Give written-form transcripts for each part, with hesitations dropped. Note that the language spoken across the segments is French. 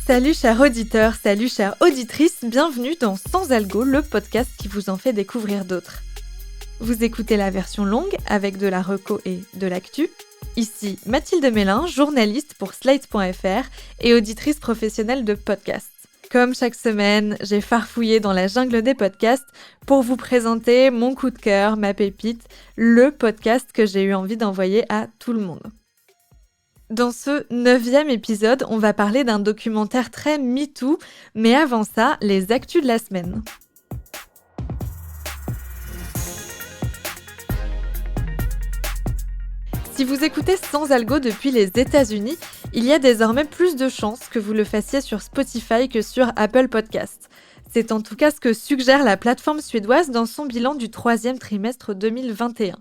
Salut chers auditeurs, salut chères auditrices, bienvenue dans Sans Algo, le podcast qui vous en fait découvrir d'autres. Vous écoutez la version longue avec de la reco et de l'actu. Ici Mathilde Mélin, journaliste pour Slate.fr et auditrice professionnelle de podcasts. Comme chaque semaine, j'ai farfouillé dans la jungle des podcasts pour vous présenter mon coup de cœur, ma pépite, le podcast que j'ai eu envie d'envoyer à tout le monde. Dans ce 9e épisode, on va parler d'un documentaire très MeToo, mais avant ça, les actus de la semaine. Si vous écoutez Sans Algo depuis les États-Unis, il y a désormais plus de chances que vous le fassiez sur Spotify que sur Apple Podcasts. C'est en tout cas ce que suggère la plateforme suédoise dans son bilan du 3e trimestre 2021.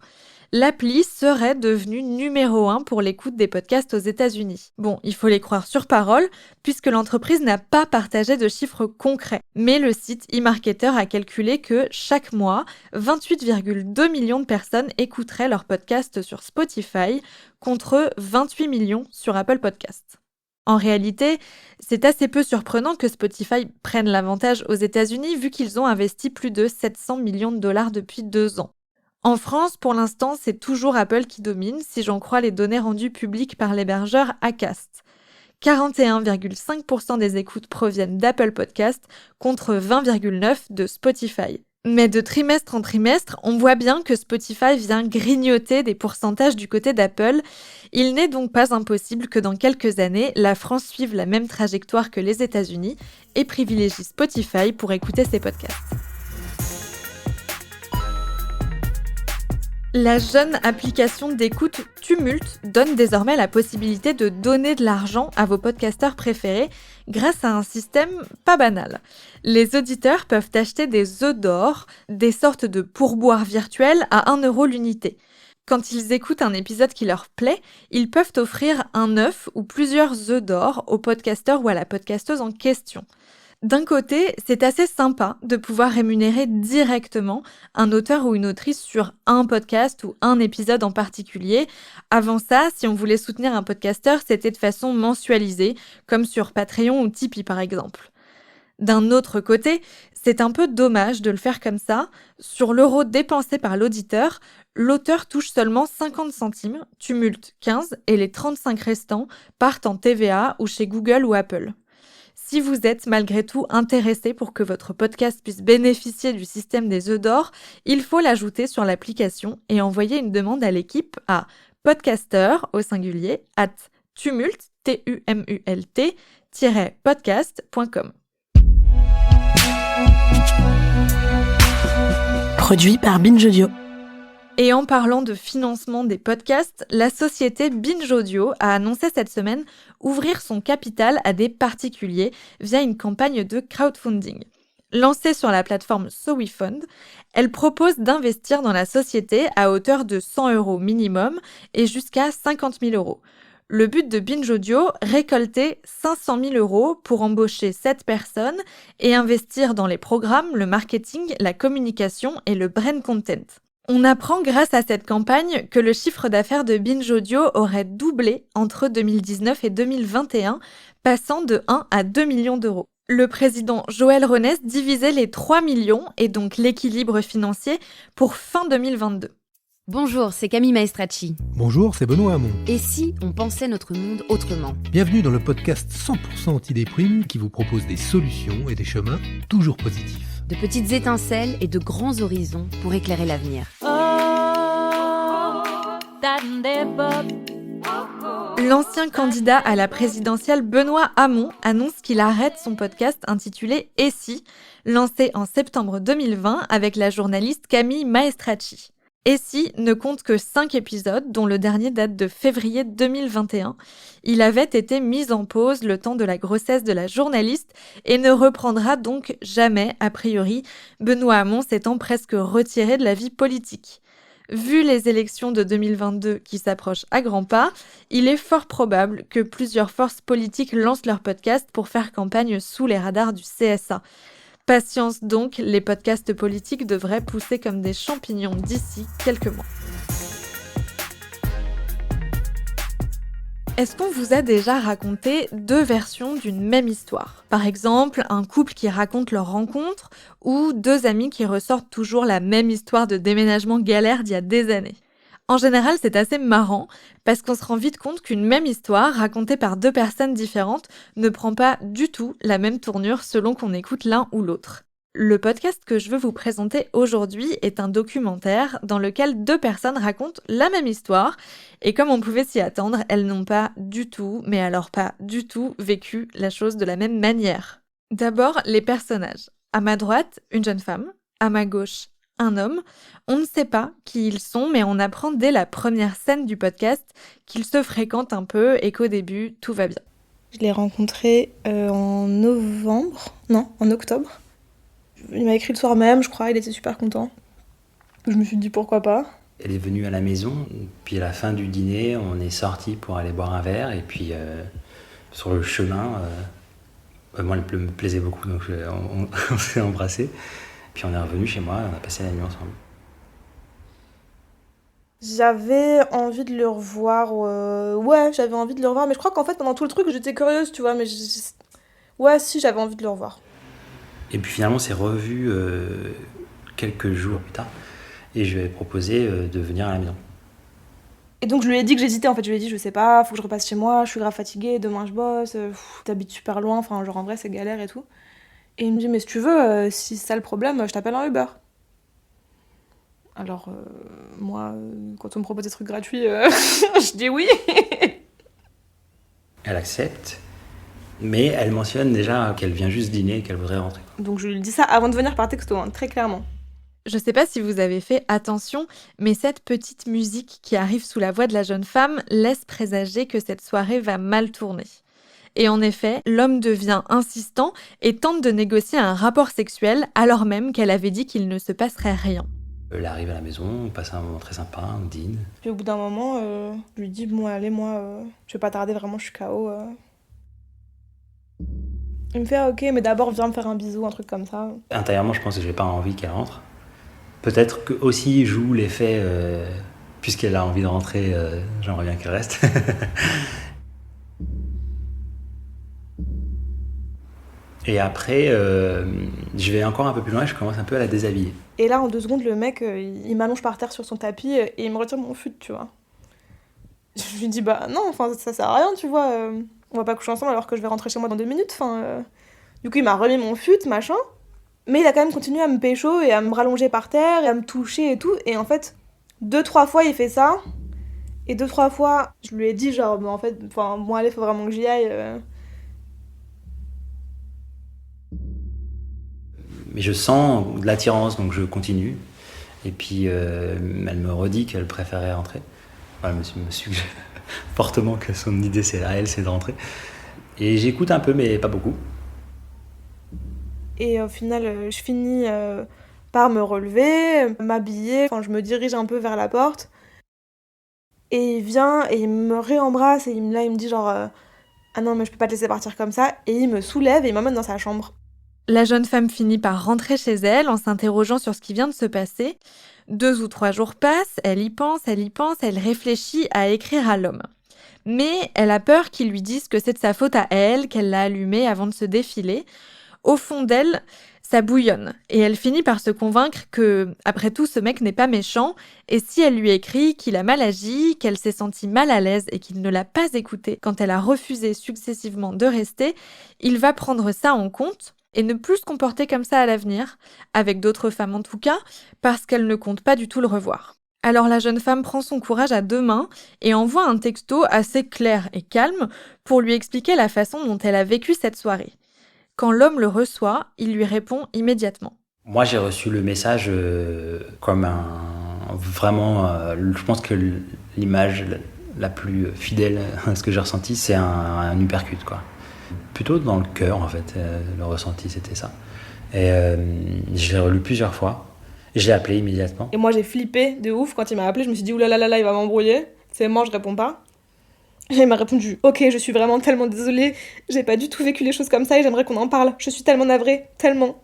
L'appli serait devenue numéro 1 pour l'écoute des podcasts aux États-Unis. Bon, il faut les croire sur parole, puisque l'entreprise n'a pas partagé de chiffres concrets. Mais le site eMarketer a calculé que, chaque mois, 28,2 millions de personnes écouteraient leurs podcasts sur Spotify, contre 28 millions sur Apple Podcasts. En réalité, c'est assez peu surprenant que Spotify prenne l'avantage aux États-Unis, vu qu'ils ont investi plus de 700 millions de dollars depuis 2 ans. En France, pour l'instant, c'est toujours Apple qui domine, si j'en crois les données rendues publiques par l'hébergeur Acast. 41,5% des écoutes proviennent d'Apple Podcasts, contre 20,9% de Spotify. Mais de trimestre en trimestre, on voit bien que Spotify vient grignoter des pourcentages du côté d'Apple. Il n'est donc pas impossible que dans quelques années, la France suive la même trajectoire que les États-Unis et privilégie Spotify pour écouter ses podcasts. La jeune application d'écoute Tumult donne désormais la possibilité de donner de l'argent à vos podcasteurs préférés grâce à un système pas banal. Les auditeurs peuvent acheter des œufs d'or, des sortes de pourboires virtuels à 1 € l'unité. Quand ils écoutent un épisode qui leur plaît, ils peuvent offrir un œuf ou plusieurs œufs d'or au podcasteur ou à la podcasteuse en question. D'un côté, c'est assez sympa de pouvoir rémunérer directement un auteur ou une autrice sur un podcast ou un épisode en particulier. Avant ça, si on voulait soutenir un podcasteur, c'était de façon mensualisée, comme sur Patreon ou Tipeee par exemple. D'un autre côté, c'est un peu dommage de le faire comme ça. Sur l'euro dépensé par l'auditeur, l'auteur touche seulement 50 centimes, Tumult 15, et les 35 restants partent en TVA ou chez Google ou Apple. Si vous êtes malgré tout intéressé pour que votre podcast puisse bénéficier du système des œufs d'or, il faut l'ajouter sur l'application et envoyer une demande à l'équipe à podcaster au singulier @tumult tumult-podcast.com. Produit par Binge Audio. Et en parlant de financement des podcasts, la société Binge Audio a annoncé cette semaine ouvrir son capital à des particuliers via une campagne de crowdfunding. Lancée sur la plateforme SoWeFund, elle propose d'investir dans la société à hauteur de 100 € minimum et jusqu'à 50 000 €. Le but de Binge Audio, récolter 500 000 € pour embaucher 7 personnes et investir dans les programmes, le marketing, la communication et le brand content. On apprend grâce à cette campagne que le chiffre d'affaires de Binge Audio aurait doublé entre 2019 et 2021, passant de 1 à 2 millions d'euros. Le président Joël Renès divisait les 3 millions et donc l'équilibre financier pour fin 2022. Bonjour, c'est Camille Maestracci. Bonjour, c'est Benoît Hamon. Et si on pensait notre monde autrement ? Bienvenue dans le podcast 100% anti-déprime qui vous propose des solutions et des chemins toujours positifs. De petites étincelles et de grands horizons pour éclairer l'avenir. L'ancien candidat à la présidentielle Benoît Hamon annonce qu'il arrête son podcast intitulé « Et si ?», lancé en septembre 2020 avec la journaliste Camille Maestracci. Et si ne compte que 5 épisodes, dont le dernier date de février 2021. Il avait été mis en pause le temps de la grossesse de la journaliste et ne reprendra donc jamais, a priori, Benoît Hamon s'étant presque retiré de la vie politique. Vu les élections de 2022 qui s'approchent à grands pas, il est fort probable que plusieurs forces politiques lancent leur podcast pour faire campagne sous les radars du CSA. Patience donc, les podcasts politiques devraient pousser comme des champignons d'ici quelques mois. Est-ce qu'on vous a déjà raconté deux versions d'une même histoire ? Par exemple, un couple qui raconte leur rencontre ou deux amis qui ressortent toujours la même histoire de déménagement galère d'il y a des années. En général, c'est assez marrant parce qu'on se rend vite compte qu'une même histoire racontée par deux personnes différentes ne prend pas du tout la même tournure selon qu'on écoute l'un ou l'autre. Le podcast que je veux vous présenter aujourd'hui est un documentaire dans lequel deux personnes racontent la même histoire et comme on pouvait s'y attendre, elles n'ont pas du tout, mais alors pas du tout, vécu la chose de la même manière. D'abord, les personnages. À ma droite, une jeune femme. À ma gauche, un homme. On ne sait pas qui ils sont, mais on apprend dès la première scène du podcast qu'ils se fréquentent un peu et qu'au début, tout va bien. Je l'ai rencontré en octobre. Il m'a écrit le soir même, je crois, il était super content. Je me suis dit pourquoi pas. Elle est venue à la maison, puis à la fin du dîner, on est sortis pour aller boire un verre, et puis sur le chemin, moi elle me plaisait beaucoup, donc on s'est embrassés. Puis on est revenu chez moi, on a passé la nuit ensemble. J'avais envie de le revoir, j'avais envie de le revoir, mais je crois qu'en fait pendant tout le truc j'étais curieuse, tu vois, mais j'avais envie de le revoir. Et puis finalement, on s'est revus quelques jours plus tard. Et je lui ai proposé de venir à la maison. Et donc je lui ai dit que j'hésitais, en fait. Je lui ai dit, je sais pas, faut que je repasse chez moi, je suis grave fatiguée, demain je bosse, t'habites super loin, enfin genre en vrai c'est galère et tout. Et il me dit, mais si tu veux, si c'est ça le problème, je t'appelle un Uber. Alors, moi, quand on me propose des trucs gratuits, je dis oui. Elle accepte. Mais elle mentionne déjà qu'elle vient juste dîner et qu'elle voudrait rentrer. Donc je lui dis ça avant de venir par texto, très clairement. Je sais pas si vous avez fait attention, mais cette petite musique qui arrive sous la voix de la jeune femme laisse présager que cette soirée va mal tourner. Et en effet, l'homme devient insistant et tente de négocier un rapport sexuel alors même qu'elle avait dit qu'il ne se passerait rien. Elle arrive à la maison, on passe un moment très sympa, on dîne. Puis au bout d'un moment, je lui dis, bon allez, je vais pas tarder, vraiment je suis KO. Il me fait ok, mais d'abord viens me faire un bisou, un truc comme ça. Intérieurement, je pense que j'ai pas envie qu'elle rentre. Peut-être que aussi joue l'effet, puisqu'elle a envie de rentrer, j'aimerais bien qu'elle reste. Et après, je vais encore un peu plus loin et je commence un peu à la déshabiller. Et là, en 2 secondes, le mec, il m'allonge par terre sur son tapis et il me retire mon fut, tu vois. Je lui dis, bah non, ça sert à rien, tu vois. On va pas coucher ensemble alors que je vais rentrer chez moi dans 2 minutes. Du coup, il m'a remis mon fut, machin. Mais il a quand même continué à me pécho et à me rallonger par terre et à me toucher et tout. Et en fait, 2-3 fois, il fait ça. Et 2-3 fois, je lui ai dit, genre, en fait, bon, allez, faut vraiment que j'y aille. Mais je sens de l'attirance, donc je continue. Et puis, elle me redit qu'elle préférait rentrer. Elle me suggère fortement que son idée, c'est de rentrer. Et j'écoute un peu, mais pas beaucoup. Et au final, je finis par me relever, m'habiller. Je me dirige un peu vers la porte. Et il vient et il me réembrasse et il me dit genre ah non mais je peux pas te laisser partir comme ça. Et il me soulève et il m'emmène dans sa chambre. La jeune femme finit par rentrer chez elle en s'interrogeant sur ce qui vient de se passer. 2 ou 3 jours passent, elle y pense, elle réfléchit à écrire à l'homme. Mais elle a peur qu'il lui dise que c'est de sa faute à elle, qu'elle l'a allumé avant de se défiler. Au fond d'elle, ça bouillonne. Et elle finit par se convaincre que, après tout, ce mec n'est pas méchant. Et si elle lui écrit qu'il a mal agi, qu'elle s'est sentie mal à l'aise et qu'il ne l'a pas écoutée quand elle a refusé successivement de rester, il va prendre ça en compte et ne plus se comporter comme ça à l'avenir, avec d'autres femmes en tout cas, parce qu'elle ne compte pas du tout le revoir. Alors la jeune femme prend son courage à 2 mains et envoie un texto assez clair et calme pour lui expliquer la façon dont elle a vécu cette soirée. Quand l'homme le reçoit, il lui répond immédiatement. Moi, j'ai reçu le message comme je pense que l'image la plus fidèle à ce que j'ai ressenti, c'est un uppercut, quoi. Plutôt dans le cœur, en fait, le ressenti, c'était ça. Et je l'ai relu plusieurs fois. Et je l'ai appelé immédiatement. Et moi, j'ai flippé de ouf quand il m'a appelé. Je me suis dit, oulala, il va m'embrouiller. C'est mort, je réponds pas. Et il m'a répondu, ok, je suis vraiment tellement désolée. J'ai pas du tout vécu les choses comme ça et j'aimerais qu'on en parle. Je suis tellement navrée, tellement.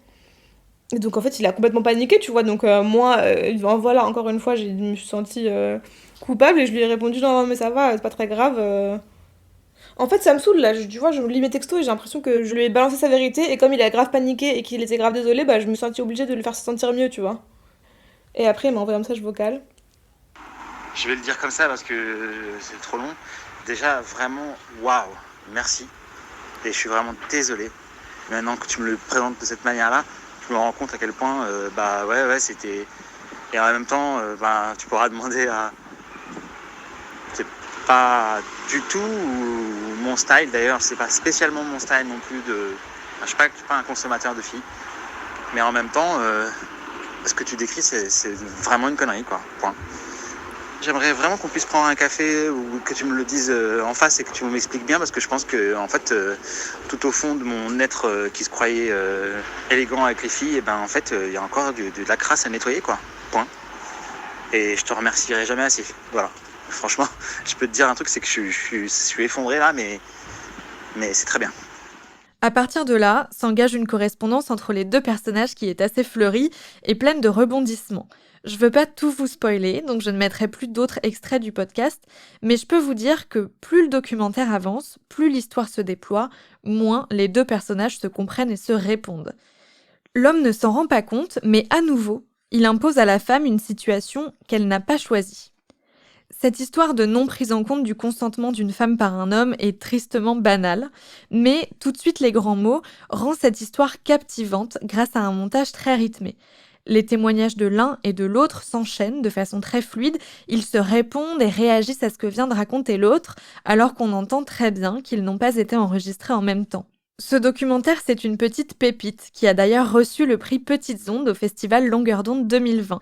Et donc, en fait, il a complètement paniqué, tu vois. Donc, moi, voilà, encore une fois, je me suis sentie coupable et je lui ai répondu, non, mais ça va, c'est pas très grave. En fait, ça me saoule, là. Tu vois, je lis mes textos et j'ai l'impression que je lui ai balancé sa vérité, et comme il a grave paniqué et qu'il était grave désolé, bah je me suis sentie obligée de le faire se sentir mieux, tu vois. Et après, il m'a envoyé un message vocal. Je vais le dire comme ça parce que c'est trop long. Déjà, vraiment, waouh, merci. Et je suis vraiment désolé. Maintenant que tu me le présentes de cette manière-là, je me rends compte à quel point, c'était... Et en même temps, tu pourras demander à... C'est pas du tout mon style, d'ailleurs, c'est pas spécialement mon style non plus de... Je suis pas un consommateur de filles. Mais en même temps, ce que tu décris, c'est vraiment une connerie, quoi. Point. J'aimerais vraiment qu'on puisse prendre un café ou que tu me le dises en face et que tu m'expliques bien, parce que je pense que, en fait, tout au fond de mon être qui se croyait élégant avec les filles, en fait, il y a encore de la crasse à nettoyer, quoi. Point. Et je te remercierai jamais assez. Voilà. Franchement, je peux te dire un truc, c'est que je suis effondré là, mais c'est très bien. À partir de là, s'engage une correspondance entre les deux personnages qui est assez fleurie et pleine de rebondissements. Je veux pas tout vous spoiler, donc je ne mettrai plus d'autres extraits du podcast, mais je peux vous dire que plus le documentaire avance, plus l'histoire se déploie, moins les deux personnages se comprennent et se répondent. L'homme ne s'en rend pas compte, mais à nouveau, il impose à la femme une situation qu'elle n'a pas choisie. Cette histoire de non prise en compte du consentement d'une femme par un homme est tristement banale, mais tout de suite les grands mots rend cette histoire captivante grâce à un montage très rythmé. Les témoignages de l'un et de l'autre s'enchaînent de façon très fluide, ils se répondent et réagissent à ce que vient de raconter l'autre, alors qu'on entend très bien qu'ils n'ont pas été enregistrés en même temps. Ce documentaire, c'est une petite pépite, qui a d'ailleurs reçu le prix Petites Ondes au festival Longueur d'onde 2020.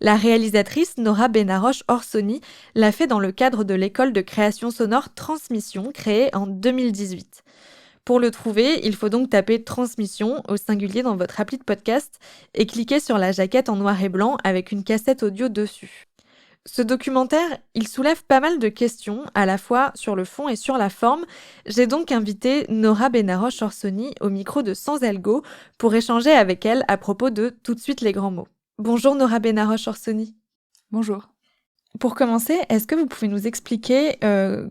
La réalisatrice Nora Benaroche Orsoni l'a fait dans le cadre de l'école de création sonore Transmission, créée en 2018. Pour le trouver, il faut donc taper Transmission au singulier dans votre appli de podcast et cliquer sur la jaquette en noir et blanc avec une cassette audio dessus. Ce documentaire, il soulève pas mal de questions, à la fois sur le fond et sur la forme. J'ai donc invité Nora Benaroche Orsoni au micro de Sans Algo pour échanger avec elle à propos de Tout de suite les grands mots. Bonjour Nora Benaroche Orsoni. Bonjour. Pour commencer, est-ce que vous pouvez nous expliquer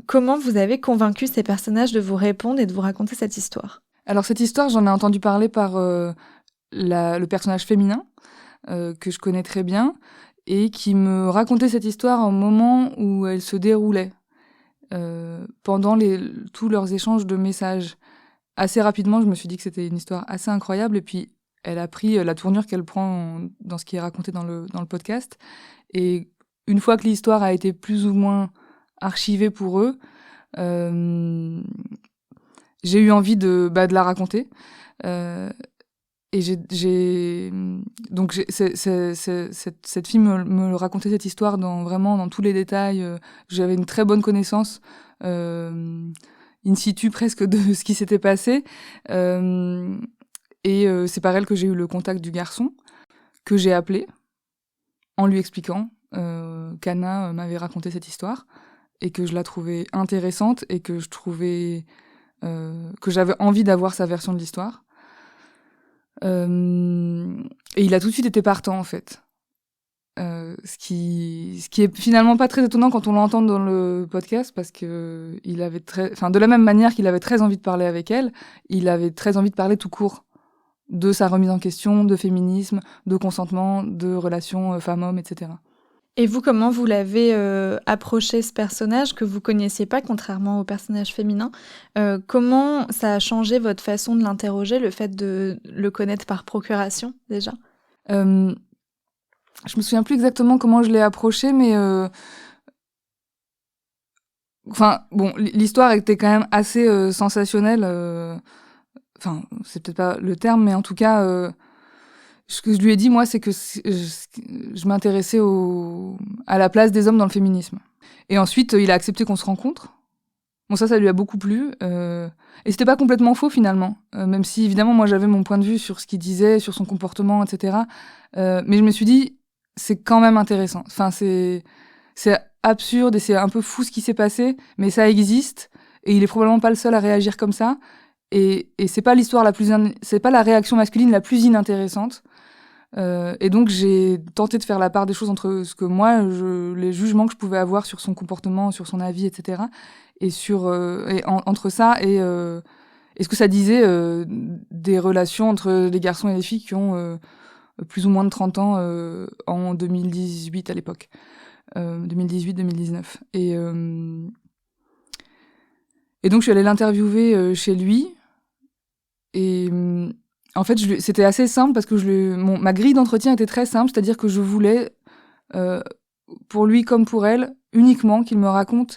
comment vous avez convaincu ces personnages de vous répondre et de vous raconter cette histoire ? Alors cette histoire, j'en ai entendu parler par le personnage féminin que je connais très bien et qui me racontait cette histoire au moment où elle se déroulait, pendant tous leurs échanges de messages. Assez rapidement, je me suis dit que c'était une histoire assez incroyable et puis elle a pris la tournure qu'elle prend dans ce qui est raconté dans le podcast. Et une fois que l'histoire a été plus ou moins archivée pour eux, j'ai eu envie de la raconter. Et cette fille me racontait cette histoire vraiment dans tous les détails. J'avais une très bonne connaissance in situ presque de ce qui s'était passé. Et c'est par elle que j'ai eu le contact du garçon, que j'ai appelé en lui expliquant qu'Anna m'avait raconté cette histoire et que je la trouvais intéressante et que je trouvais que j'avais envie d'avoir sa version de l'histoire. Et il a tout de suite été partant, en fait. Ce qui est finalement pas très étonnant quand on l'entend dans le podcast, parce que de la même manière qu'il avait très envie de parler avec elle, il avait très envie de parler tout court de sa remise en question, de féminisme, de consentement, de relations femmes-hommes, etc. Et vous, comment vous l'avez approché, ce personnage que vous connaissiez pas, contrairement au personnage féminin ? Comment ça a changé votre façon de l'interroger, le fait de le connaître par procuration, déjà ? Je me souviens plus exactement comment je l'ai approché, mais l'histoire était quand même assez sensationnelle. C'est peut-être pas le terme, mais en tout cas, ce que je lui ai dit, moi, c'est que je m'intéressais à la place des hommes dans le féminisme. Et ensuite, il a accepté qu'on se rencontre. Bon, ça lui a beaucoup plu. Et c'était pas complètement faux, finalement. Même si, évidemment, moi, j'avais mon point de vue sur ce qu'il disait, sur son comportement, etc. Mais je me suis dit, c'est quand même intéressant. Enfin, c'est absurde et c'est un peu fou ce qui s'est passé, mais ça existe. Et il est probablement pas le seul à réagir comme ça. Et c'est pas l'histoire c'est pas la réaction masculine la plus inintéressante. Et donc j'ai tenté de faire la part des choses entre ce que moi, les jugements que je pouvais avoir sur son comportement, sur son avis, etc. Et entre ça et ce que ça disait des relations entre les garçons et les filles qui ont plus ou moins de 30 ans en 2018 à l'époque. 2018-2019. Et donc je suis allée l'interviewer chez lui. Et en fait, c'était assez simple parce que ma grille d'entretien était très simple, c'est-à-dire que je voulais, pour lui comme pour elle, uniquement qu'ils me racontent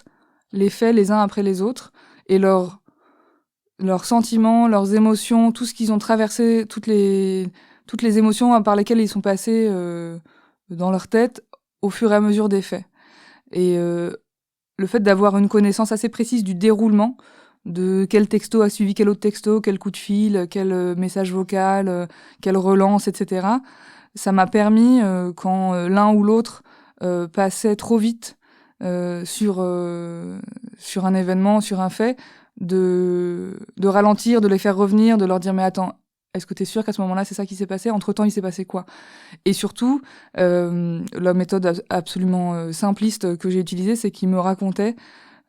les faits les uns après les autres et leurs sentiments, leurs émotions, tout ce qu'ils ont traversé, toutes les émotions par lesquelles ils sont passés dans leur tête au fur et à mesure des faits. Et le fait d'avoir une connaissance assez précise du déroulement, de quel texto a suivi quel autre texto, quel coup de fil, quel message vocal, quelle relance, etc. Ça m'a permis, quand l'un ou l'autre passait trop vite sur un événement, sur un fait, de ralentir, de les faire revenir, de leur dire « Mais attends, est-ce que t'es sûr qu'à ce moment-là, c'est ça qui s'est passé ? Entre-temps, il s'est passé quoi ?» Et surtout, la méthode absolument simpliste que j'ai utilisée, c'est qu'ils me racontaient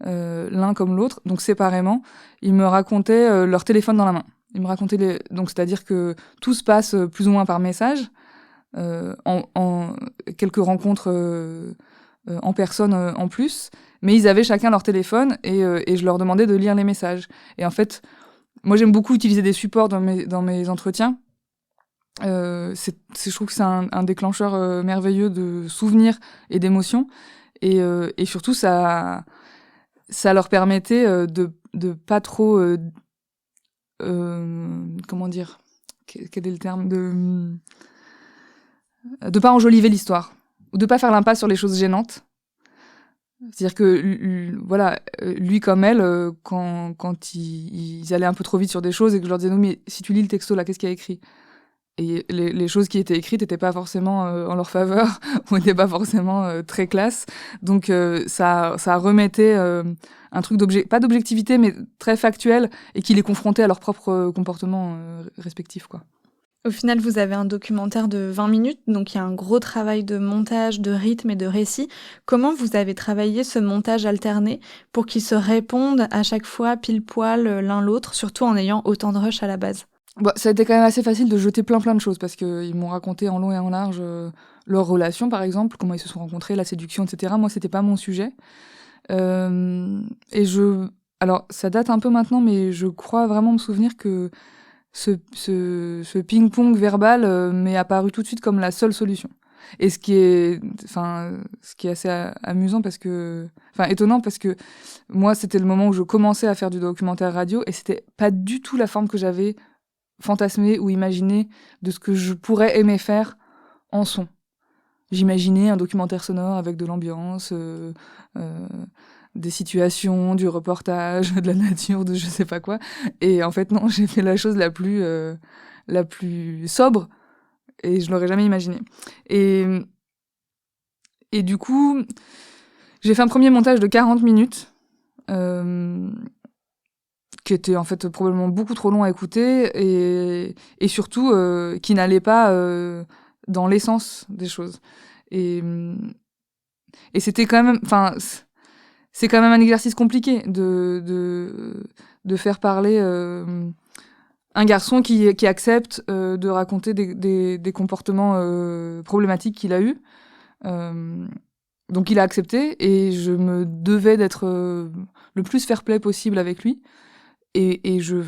l'un comme l'autre, donc séparément, ils me racontaient leur téléphone dans la main. Ils me racontaient donc c'est-à-dire que tout se passe plus ou moins par message, en quelques rencontres en personne en plus, mais ils avaient chacun leur téléphone et je leur demandais de lire les messages. Et en fait, moi j'aime beaucoup utiliser des supports dans mes entretiens. Je trouve que c'est un déclencheur merveilleux de souvenirs et d'émotions, et surtout ça leur permettait de pas trop comment dire, quel est le terme, de pas enjoliver l'histoire ou de pas faire l'impasse sur les choses gênantes. C'est-à-dire que voilà, lui comme elle, quand ils allaient un peu trop vite sur des choses et que je leur disais non mais si tu lis le texto là, qu'est-ce qu'il y a écrit ? Et les choses qui étaient écrites n'étaient pas forcément en leur faveur ou n'étaient pas forcément très classe. Donc ça remettait un truc pas d'objectivité mais très factuel et qui les confrontait à leur propre comportement respectif, quoi. Au final, vous avez un documentaire de 20 minutes, donc il y a un gros travail de montage, de rythme et de récit. Comment vous avez travaillé ce montage alterné pour qu'ils se répondent à chaque fois pile poil l'un l'autre, surtout en ayant autant de rush à la base ? Bah, ça a été quand même assez facile de jeter plein de choses parce qu'ils m'ont raconté en long et en large leur relation, par exemple, comment ils se sont rencontrés, la séduction, etc. Moi, c'était pas mon sujet. Alors, ça date un peu maintenant, mais je crois vraiment me souvenir que ce ping-pong verbal m'est apparu tout de suite comme la seule solution. Et ce qui est assez amusant étonnant parce que moi, c'était le moment où je commençais à faire du documentaire radio et c'était pas du tout la forme que j'avais fantasmé ou imaginé de ce que je pourrais aimer faire en son. J'imaginais un documentaire sonore avec de l'ambiance, des situations, du reportage, de la nature, de je sais pas quoi. Et en fait, non, j'ai fait la chose la plus sobre et je l'aurais jamais imaginé. Et du coup, j'ai fait un premier montage de 40 minutes qui était en fait probablement beaucoup trop long à écouter et surtout qui n'allait pas dans l'essence des choses. Et c'était quand même, c'est quand même un exercice compliqué de faire parler un garçon qui accepte de raconter des comportements problématiques qu'il a eus. Donc il a accepté et je me devais d'être le plus fair-play possible avec lui. Et je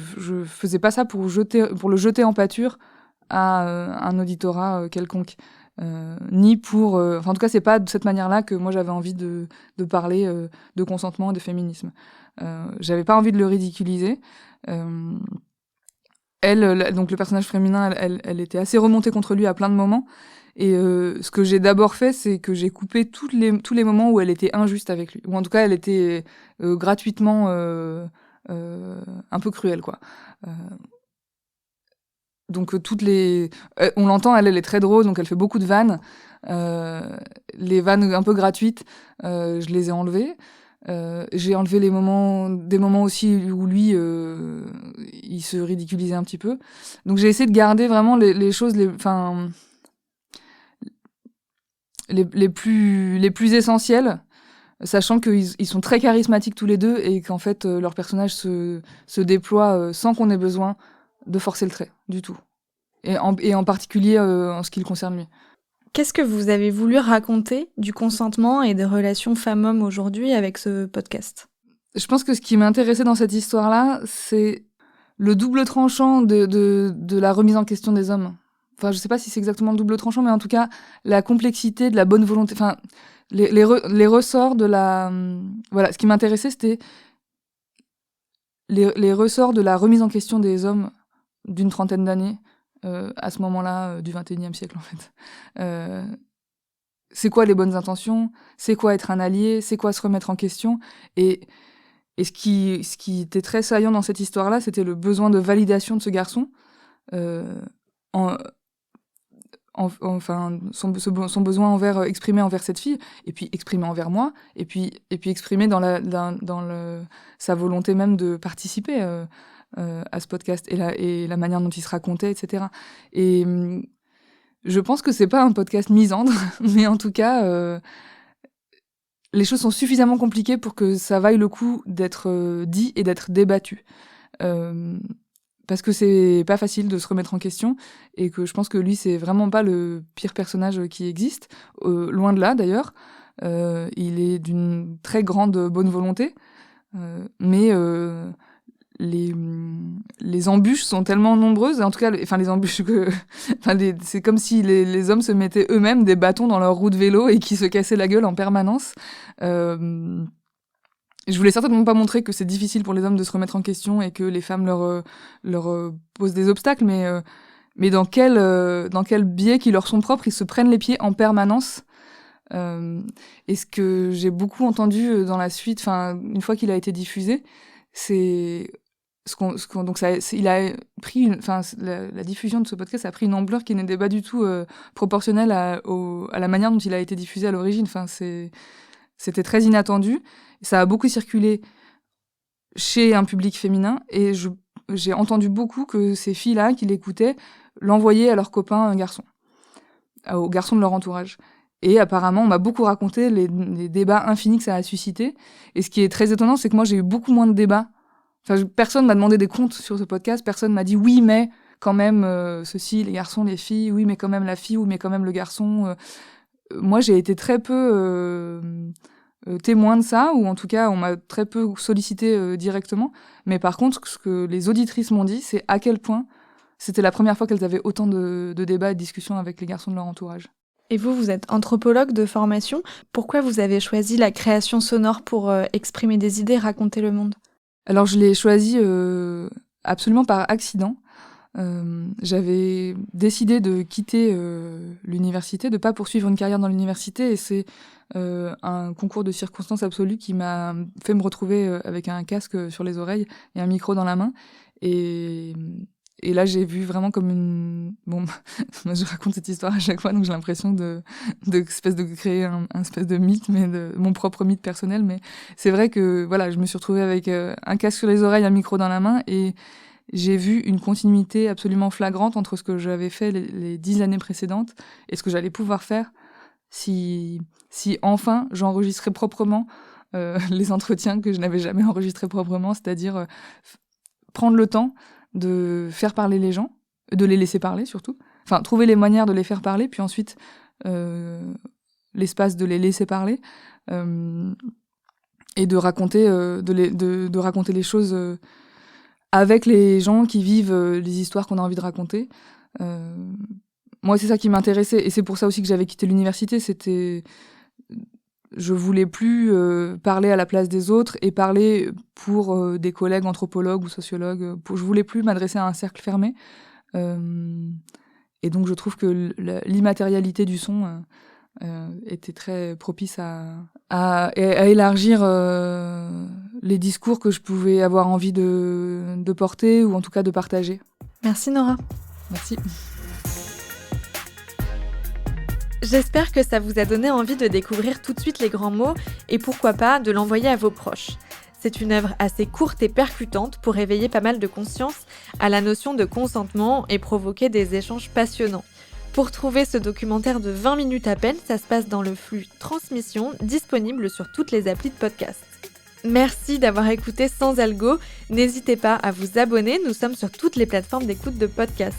faisais pas ça pour le jeter en pâture à un auditorat quelconque. Ni pour... en tout cas, c'est pas de cette manière-là que moi j'avais envie de parler de consentement et de féminisme. J'avais pas envie de le ridiculiser. Elle, donc le personnage féminin, elle était assez remontée contre lui à plein de moments. Et ce que j'ai d'abord fait, c'est que j'ai coupé tous les moments où elle était injuste avec lui. Ou en tout cas, elle était gratuitement un peu cruelle, quoi. Donc on l'entend, elle est très drôle, donc elle fait beaucoup de vannes. Les vannes un peu gratuites, je les ai enlevées. J'ai enlevé des moments aussi où lui, il se ridiculisait un petit peu. Donc j'ai essayé de garder vraiment les choses, les plus essentiels, sachant qu'ils sont très charismatiques tous les deux et qu'en fait leur personnage se déploie sans qu'on ait besoin de forcer le trait du tout. Et en particulier en ce qui le concerne lui. Qu'est-ce que vous avez voulu raconter du consentement et des relations femmes-hommes aujourd'hui avec ce podcast ? Je pense que ce qui m'intéressait dans cette histoire-là, c'est le double tranchant de la remise en question des hommes. Enfin, je sais pas si c'est exactement le double tranchant, mais en tout cas, la complexité de la bonne volonté, enfin, les ressorts de la... Voilà, ce qui m'intéressait, c'était les ressorts de la remise en question des hommes d'une trentaine d'années, à ce moment-là du XXIe siècle, en fait. C'est quoi les bonnes intentions ? C'est quoi être un allié ? C'est quoi se remettre en question ? Et ce qui était très saillant dans cette histoire-là, c'était le besoin de validation de ce garçon, enfin son besoin exprimé envers cette fille, et puis exprimé envers moi, et puis exprimé dans sa volonté même de participer à ce podcast et la manière dont il se racontait, etc. Et je pense que c'est pas un podcast misandre, mais en tout cas les choses sont suffisamment compliquées pour que ça vaille le coup d'être dit et d'être débattu. Parce que c'est pas facile de se remettre en question et que je pense que lui, c'est vraiment pas le pire personnage qui existe. Loin de là, d'ailleurs. Il est d'une très grande bonne volonté. Mais les embûches sont tellement nombreuses. En tout cas, les embûches c'est comme si les hommes se mettaient eux-mêmes des bâtons dans leur roue de vélo et qui se cassaient la gueule en permanence. Je voulais certainement pas montrer que c'est difficile pour les hommes de se remettre en question et que les femmes leur posent des obstacles, mais dans quel biais qui leur sont propres, ils se prennent les pieds en permanence. Et ce que j'ai beaucoup entendu dans la suite, une fois qu'il a été diffusé, c'est il a pris la diffusion de ce podcast a pris une ampleur qui n'était pas du tout proportionnelle à la manière dont il a été diffusé à l'origine. C'était très inattendu. Ça a beaucoup circulé chez un public féminin et j'ai entendu beaucoup que ces filles-là qui l'écoutaient l'envoyaient à leurs copains garçons, aux garçons de leur entourage. Et apparemment, on m'a beaucoup raconté les débats infinis que ça a suscité. Et ce qui est très étonnant, c'est que moi, j'ai eu beaucoup moins de débats. Personne m'a demandé des comptes sur ce podcast. Personne m'a dit oui, mais quand même ceci, les garçons, les filles. Oui, mais quand même la fille. Oui, mais quand même le garçon. Moi, j'ai été très peu témoin de ça, ou en tout cas, on m'a très peu sollicité directement. Mais par contre, ce que les auditrices m'ont dit, c'est à quel point c'était la première fois qu'elles avaient autant de débats et de discussions avec les garçons de leur entourage. Et vous êtes anthropologue de formation. Pourquoi vous avez choisi la création sonore pour exprimer des idées, raconter le monde ? Alors, je l'ai choisi absolument par accident. J'avais décidé de quitter l'université, de pas poursuivre une carrière dans l'université, et c'est un concours de circonstances absolues qui m'a fait me retrouver avec un casque sur les oreilles et un micro dans la main. Et là, j'ai vu vraiment comme une... Bon, moi, je raconte cette histoire à chaque fois, donc j'ai l'impression de créer un espèce de mythe, mais de mon propre mythe personnel. Mais c'est vrai que voilà, je me suis retrouvée avec un casque sur les oreilles, un micro dans la main, et j'ai vu une continuité absolument flagrante entre ce que j'avais fait les 10 années précédentes et ce que j'allais pouvoir faire si enfin j'enregistrais proprement les entretiens que je n'avais jamais enregistrés proprement, c'est-à-dire prendre le temps de faire parler les gens, de les laisser parler surtout, trouver les manières de les faire parler, puis ensuite l'espace de les laisser parler, et de raconter de raconter les choses avec les gens qui vivent les histoires qu'on a envie de raconter. Moi, c'est ça qui m'intéressait, et c'est pour ça aussi que j'avais quitté l'université. Je voulais plus parler à la place des autres et parler pour des collègues anthropologues ou sociologues. Je voulais plus m'adresser à un cercle fermé. Et donc, je trouve que l'immatérialité du son était très propice à élargir les discours que je pouvais avoir envie de porter, ou en tout cas de partager. Merci Nora. Merci. J'espère que ça vous a donné envie de découvrir tout de suite les grands mots et pourquoi pas de l'envoyer à vos proches. C'est une œuvre assez courte et percutante pour éveiller pas mal de conscience à la notion de consentement et provoquer des échanges passionnants. Pour trouver ce documentaire de 20 minutes à peine, ça se passe dans le flux Transmission, disponible sur toutes les applis de podcast. Merci d'avoir écouté Sans Algo. N'hésitez pas à vous abonner, nous sommes sur toutes les plateformes d'écoute de podcast.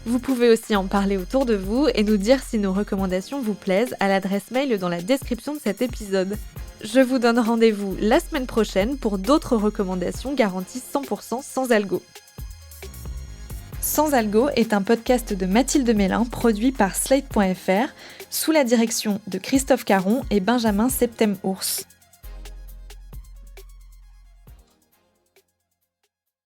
Vous pouvez aussi en parler autour de vous et nous dire si nos recommandations vous plaisent à l'adresse mail dans la description de cet épisode. Je vous donne rendez-vous la semaine prochaine pour d'autres recommandations garanties 100% sans algo. Sans Algo est un podcast de Mathilde Mélin produit par Slate.fr sous la direction de Christophe Caron et Benjamin Septem-Ours.